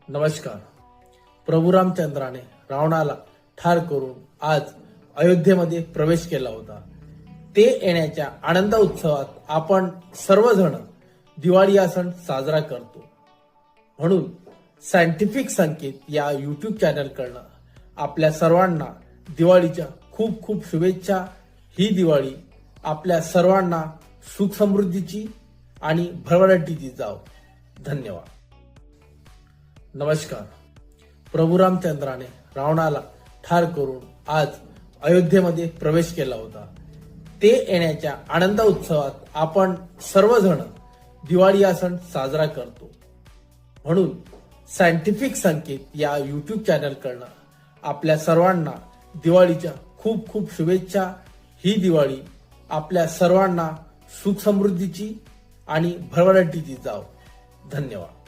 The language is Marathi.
नमस्कार. प्रभू रामचंद्राने रावणाला ठार करून आज अयोध्येमध्ये प्रवेश केला होता. ते येण्याच्या आनंद उत्सवात आपण सर्वजण दिवाळी हा सण साजरा करतो. म्हणून सायंटिफिक संकेत या यूट्यूब चॅनलकडनं आपल्या सर्वांना दिवाळीच्या खूप खूप शुभेच्छा. ही दिवाळी आपल्या सर्वांना सुख समृद्धीची आणि भरभराटीची जाव. धन्यवाद. नमस्कार. प्रभू रामचंद्राने रावणाला ठार करून आज अयोध्येमध्ये प्रवेश केला होता. ते येण्याच्या आनंद उत्सवात आपण सर्वजण दिवाळी हा सण साजरा करतो. म्हणून सायंटिफिक संकेत या यूट्यूब चॅनलकडनं आपल्या सर्वांना दिवाळीच्या खूप खूप शुभेच्छा. ही दिवाळी आपल्या सर्वांना सुख समृद्धीची आणि भरभराटीची जाव. धन्यवाद.